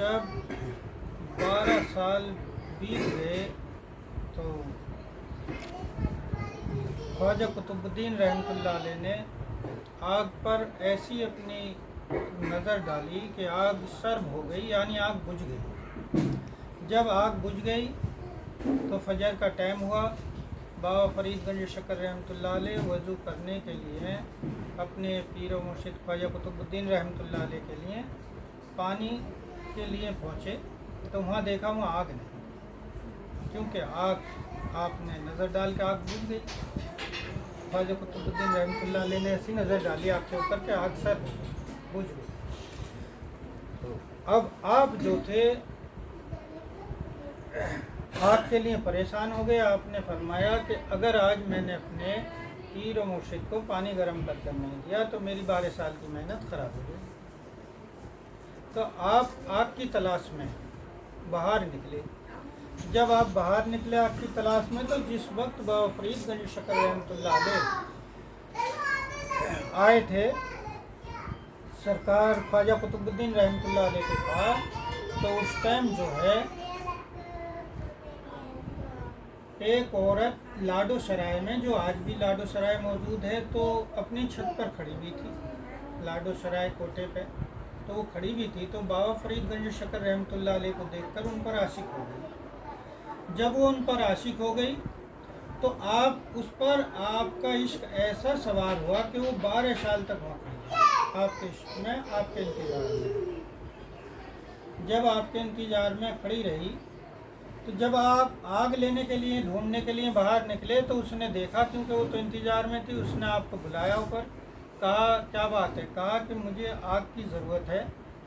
जब 12 साल बीत गए तो ख्वाजा कुतुबुद्दीन रहमतुल्लाह अलैह ने आग पर ऐसी अपनी नज़र डाली कि आग सर्व हो गई, यानी आग बुझ गई। जब आग बुझ गई तो फजर का टाइम हुआ। बाबा फरीद गंज शकर रहमतुल्लाह अलैह वज़ू करने के लिए अपने पीर व मुर्शिद ख्वाजा कुतुबुद्दीन रहमतुल्लाह अलैह के लिए पानी के लिए पहुँचे तो वहाँ देखा वहाँ आग नहीं, क्योंकि आग आपने नज़र डाल के आग बुझ गई। ख्वाजा कुतुबुद्दीन रहमतुल्लाह अलैह ने ऐसी नज़र डाली आग के ऊपर के आग सर बुझ गई। तो अब आप जो थे आग के लिए परेशान हो गए। आपने फरमाया कि अगर आज मैंने अपने पीर व मुर्शिद को पानी गर्म करके नहीं दिया तो मेरी 12 साल की मेहनत ख़राब हो गई। तो आप आग की तलाश में बाहर निकले। जब आप बाहर निकले आग की तलाश में, तो जिस वक्त बाबा फरीद गंज शकर रहमतुल्लाह अलैह आए थे सरकार ख्वाजा कुतुबुद्दीन रहमतुल्लाह अलैह के पास, तो उस टाइम जो है एक औरत लाडो सराय में, जो आज भी लाडो सराय मौजूद है, तो अपनी छत पर खड़ी हुई थी लाडो सराय कोटे पे। तो वो खड़ी हुई थी तो बाबा फरीद गंज शकर रहमतुल्लाह अलैह को देखकर उन पर आशिक हो गई। जब वो उन पर आशिक हो गई तो आप उस पर आपका इश्क ऐसा सवार हुआ कि वो 12 साल तक वहाँ खड़ी आपके इश्क में, आपके इंतज़ार में। जब आपके इंतज़ार में खड़ी रही तो जब आप आग लेने के लिए ढूंढने के लिए बाहर निकले तो उसने देखा, क्योंकि वो तो इंतज़ार में थी, उसने आपको बुलाया ऊपर, कहा क्या बात है। कहा कि मुझे आग की ज़रूरत है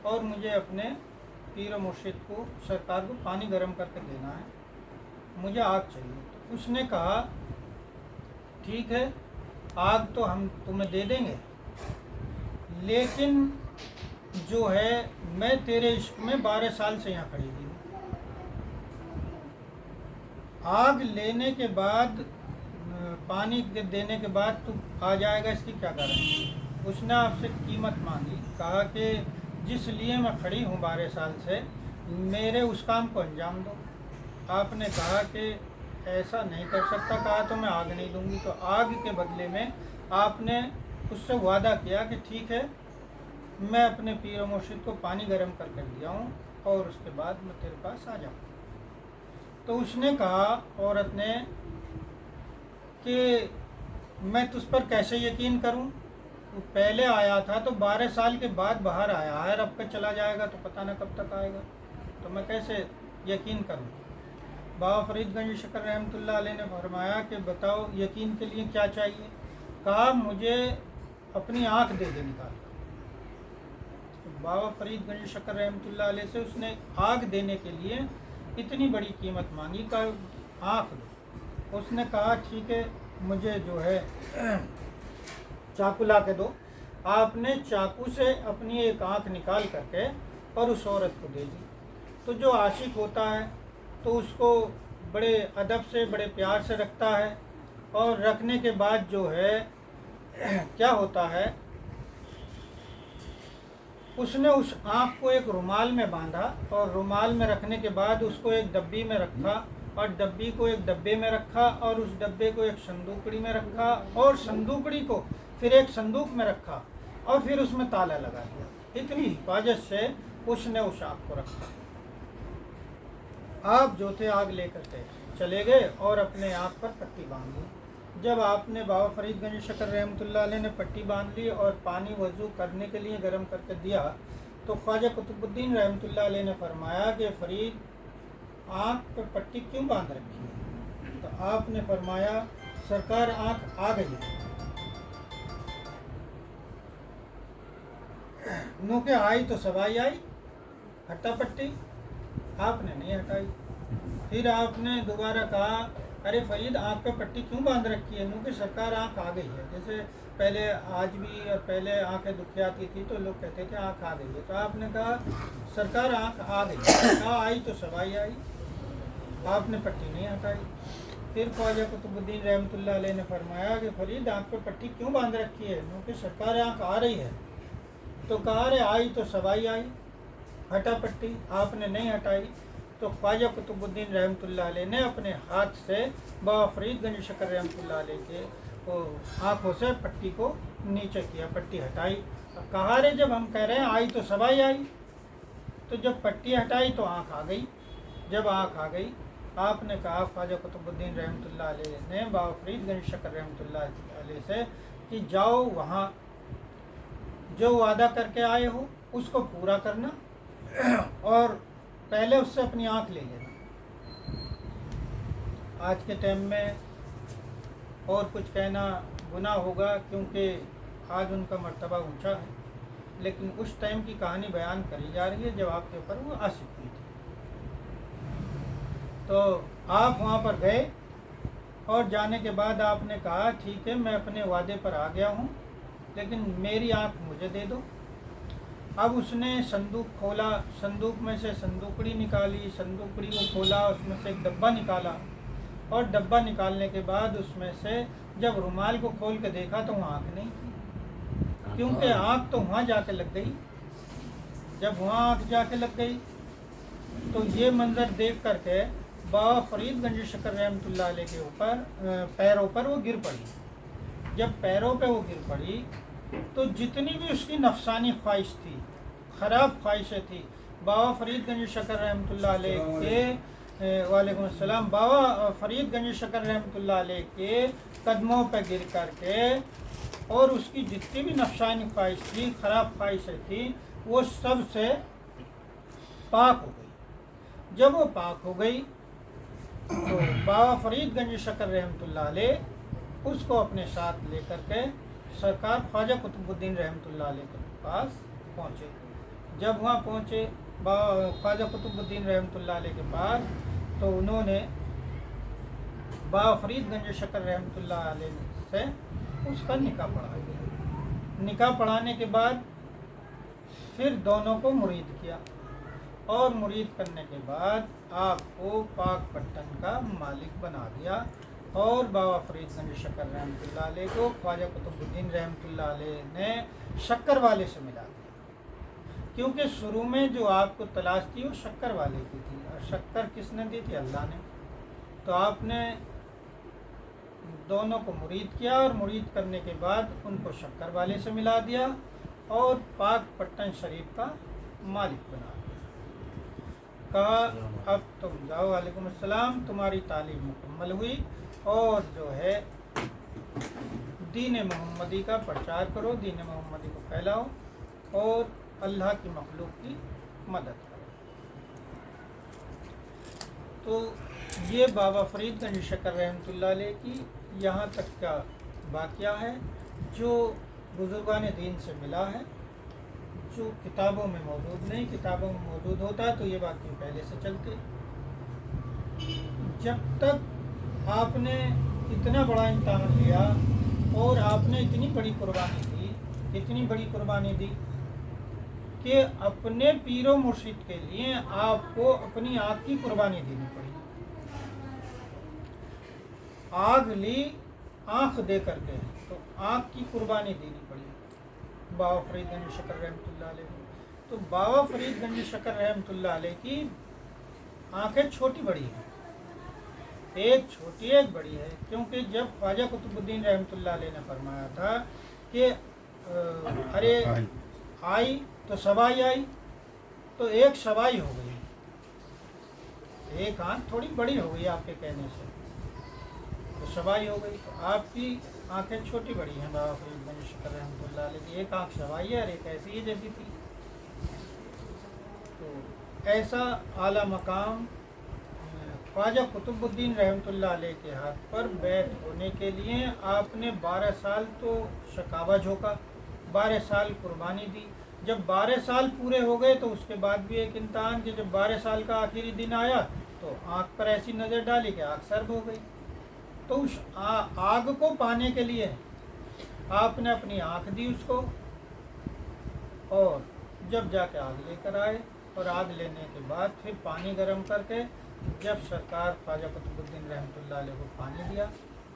और मुझे अपने पीर मुर्शिद को सरकार को पानी गर्म करके देना है, मुझे आग चाहिए। तो उसने कहा ठीक है, आग तो हम तुम्हें दे देंगे, लेकिन जो है मैं तेरे इश्क में 12 साल से यहाँ खड़ी हुई हूँ। आग लेने के बाद पानी देने के बाद तू आ जाएगा, इसकी क्या गारंटी। उसने आपसे कीमत मांगी। कहा कि जिस लिए मैं खड़ी हूँ 12 साल से, मेरे उस काम को अंजाम दो। आपने कहा कि ऐसा नहीं कर सकता। कहा तो मैं आग नहीं दूंगी। तो आग के बदले में आपने उससे वादा किया कि ठीक है, मैं अपने पीर मुर्शिद को पानी गर्म करके दिया हूँ और उसके बाद मैं तेरे पास आ जाऊँ। तो उसने कहा, औरत ने, कि मैं तुझ पर कैसे यकीन करूं, वो पहले आया था तो 12 साल के बाद बाहर आया है, अब पे चला जाएगा तो पता ना कब तक आएगा, तो मैं कैसे यकीन करूं। बाबा फरीद गंज शकर रहमतुल्लाह अलैह ने फरमाया कि बताओ यकीन के लिए क्या चाहिए। कहा मुझे अपनी आँख दे दे निकाल। तो बाबा फरीद गंज शकर रहमतुल्लाह अलैह से उसने आग देने के लिए इतनी बड़ी कीमत मांगी का आँख दो। उसने कहा ठीक है, मुझे जो है चाकू ला के दो। आपने चाकू से अपनी एक आँख निकाल करके और उस औरत को दे दी। तो जो आशिक होता है तो उसको बड़े अदब से, बड़े प्यार से रखता है, और रखने के बाद जो है क्या होता है, उसने उस आँख को एक रुमाल में बांधा और रुमाल में रखने के बाद उसको एक डब्बी में रखा और डब्बी को एक डब्बे में रखा और उस डब्बे को एक संदूकड़ी में रखा और संदूकड़ी को फिर एक संदूक में रखा और फिर उसमें ताला लगा दिया। इतनी हिफाजत से उसने उस आग को रखा। आप जो थे आग लेकर के चले गए और अपने आँख पर पट्टी बांध ली। जब आपने बाबा फरीद गंज शकर रहमतुल्लाह अलैह ने पट्टी बांध ली और पानी वज़ू करने के लिए गर्म करके दिया, तो ख्वाजा कुतुबुद्दीन रहमतुल्लाह अलैह ने फरमाया कि फरीद आँख पर पट्टी क्यों बांध रखी है। तो आपने फरमाया सरकार आँख आ गई है। नू के आई तो सवाई आई, हटा पट्टी, आपने नहीं हटाई। फिर आपने दोबारा कहा अरे फरीद आँख पे पट्टी क्यों बांध रखी है। नू कि सरकार आँख आ गई है। जैसे पहले आज भी और पहले आँखें दुखियाती थी तो लोग कहते थे आँख आ गई है। तो आपने कहा सरकार आँख आ गई है। कहा आई तो सवाई आई, आपने पट्टी नहीं हटाई। फिर ख्वाजा कुतुबुद्दीन रहमतुल्लाह अलैह ने फरमाया कि फरीद आँख पे पट्टी क्यों बांध रखी है। क्योंकि सरकार आँख आ रही है। तो कहा रे आई तो सवाई आई, हटा पट्टी, आपने नहीं हटाई तो ख्वाजा कुतुबुद्दीन रहमतुल्लाह अलैह ने अपने हाथ से बाबा फरीद गंज शकर रहमतुल्लाह अलैह के वो आँखों से पट्टी को नीचे किया, पट्टी हटाई। कहा रे जब हम कह रहे हैं आई तो सबाई आई, तो जब पट्टी हटाई तो आँख आ गई। जब आँख आ गई आपने कहा ख्वाजा कुतुबुद्दीन रहमतुल्लाह अलैह ने बाबा फरीद गंज शकर रहमतुल्लाह अलैह से कि जाओ वहाँ जो वादा करके आए हो उसको पूरा करना और पहले उससे अपनी आँख ले लेना। आज के टाइम में और कुछ कहना गुनाह होगा क्योंकि आज उनका मर्तबा ऊंचा है, लेकिन उस टाइम की कहानी बयान करी जा रही है जब आपके ऊपर वो आशिक हुई थी। तो आप वहाँ पर गए और जाने के बाद आपने कहा ठीक है मैं अपने वादे पर आ गया हूँ, लेकिन मेरी आँख मुझे दे दो। अब उसने संदूक खोला, संदूक में से संदूकड़ी निकाली, संदूकड़ी को खोला, उसमें से एक डब्बा निकाला और डब्बा निकालने के बाद उसमें से जब रुमाल को खोल के देखा तो वहाँ आँख नहीं थी, क्योंकि आँख तो वहाँ जाके लग गई। जब वहाँ आँख जाके लग गई तो ये मंज़र देख करके बाबा फरीद गंज शकर रहमतुल्लाह अलैह के ऊपर पैरों पर वो गिर पड़ी। जब पैरों पे वो गिर पड़ी तो जितनी भी उसकी नफसानी ख्वाहिश थी, ख़राब ख्वाहिशें थी, बाबा फरीद गंज शकर रहमतुल्लाह अलैह के वालेकुम अस्सलाम, बाबा फरीद गंज शकर रहमतुल्लाह अलैह के कदमों पर गिर करके और उसकी जितनी भी नफसानी ख्वाहिश थी, ख़राब ख्वाहिशें थी, वो सब से पाक हो गई। जब वो पाक हो गई तो बाबा फरीद गंज शकर रहमतुल्लाह अलैह उसको अपने साथ लेकर के सरकार ख्वाजा कुतुबुद्दीन रहमतुल्लाह अलैह के पास पहुँचे। जब वहाँ पहुँचे बाबा ख्वाजा कुतुबुद्दीन रहमतुल्लाह अलैह के पास, तो उन्होंने बाबा फरीद गंज शकर रहमतुल्लाह अलैह से उसका निकाह पढ़ा दिया। निकाह पढ़ाने के बाद फिर दोनों को मुरीद किया और मुरीद करने के बाद आपको पाक पट्टन का मालिक बना दिया और बाबा फरीद गंज शकर रहमतुल्लाह अलैह को ख्वाजा कुतुबुद्दीन रहमतुल्लाह अलैह ने शक्कर वाले से मिला दिया, क्योंकि शुरू में जो आपको तलाश थी वो शक्कर वाले की थी और शक्कर किसने दी थी? अल्लाह ने। तो आपने दोनों को मुरीद किया और मुरीद करने के बाद उनको शक्कर वाले से मिला दिया और पाक पट्टन शरीफ का मालिक बना दिया। कहा अब तुम जाओ, वालेकुम अस्सलाम, तुम्हारी तालीम मुकम्मल हुई और जो है दीन मोहम्मदी का प्रचार करो, दीन मोहम्मदी को फैलाओ और अल्लाह की मखलूक की मदद करो। तो ये बाबा फरीद गंज शकर रहमतुल्लाह अलैह की यहाँ तक का वाक़या है जो बुज़ुर्गान दीन से मिला है, जो किताबों में मौजूद नहीं। किताबों में मौजूद होता तो ये बातें पहले से चलती। जब तक आपने इतना बड़ा इम्तहान लिया और आपने इतनी बड़ी कुर्बानी दी, इतनी बड़ी कुर्बानी दी कि अपने पीरो मुर्शिद के लिए आपको अपनी आँख की कुर्बानी देनी पड़ी। आग ली आँख दे करके, तो आँख की कुर्बानी देनी पड़ी बाबा फरीद गंज शकर रहमतुल्लाह अलैह को। तो बाबा फरीद गंज शकर रहमतुल्लाह अलैह की आँखें छोटी बड़ी हैं, एक छोटी एक बड़ी है, क्योंकि जब ख्वाजा कुतुबुद्दीन रहमतुल्लाह अलैह ने फरमाया था कि अरे आई तो सबाई आई, तो एक सबाई हो गई, एक आँख थोड़ी बड़ी हो गई आपके कहने से, तो सबाई हो गई। तो आपकी आँखें छोटी बड़ी हैं बाबा फरीद गंज शकर रहमतुल्लाह अलैह की, एक आँख सबाई है और एक ऐसी ही जैसी थी। तो ऐसा आला मकाम ख्वाजा कुतुबुद्दीन रहमतुल्लाह अलैह के हाथ पर बैत होने के लिए आपने 12 साल तो शकावा झोंका, 12 साल कुर्बानी दी। जब 12 साल पूरे हो गए तो उसके बाद भी एक इम्तहान कि जब 12 साल का आखिरी दिन आया तो आँख पर ऐसी नज़र डाली कि आँख सर्द हो गई। तो उस आग को पाने के लिए आपने अपनी आँख दी उसको, और जब जाके आग लेकर आए और आग लेने के बाद फिर पानी गर्म करके जब सरकार ख्वाजा कुतुबुद्दीन रहमतुल्लाह अलैह को पानी दिया,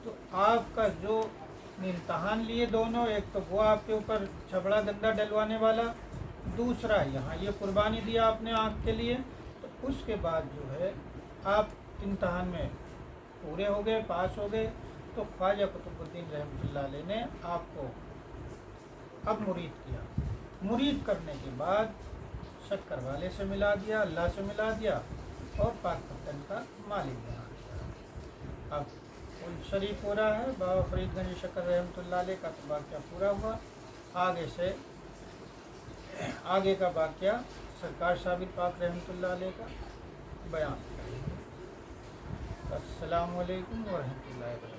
तो आपका जो इम्तहान लिए दोनों, एक तो वो आपके ऊपर छबड़ा गंदा डलवाने वाला दूसरा यहाँ ये कुर्बानी दिया आपने आँख के लिए, तो उसके बाद जो है आप इम्तहान में पूरे हो गए, पास हो गए, तो ख्वाजा कुतुबुद्दीन रहमतुल्लाह अलैह ने आपको अब मुरीद किया। मुरीद करने के बाद शक्कर वाले से मिला दिया, अल्लाह से मिला दिया, और पाक पत्तन का मालिक बना दिया। अब उल शरीफ हो रहा है, बाबा फरीदगंज शक्कर रहमतुल्लाह अलैह का तो वाक़या पूरा हुआ। आगे का वाक़या सरकार साबिर पाक रहमतुल्लाह अलैह का बयान करेंगे। अस्सलामु अलैकुम व रहमतुल्लाहि व बरकातहू।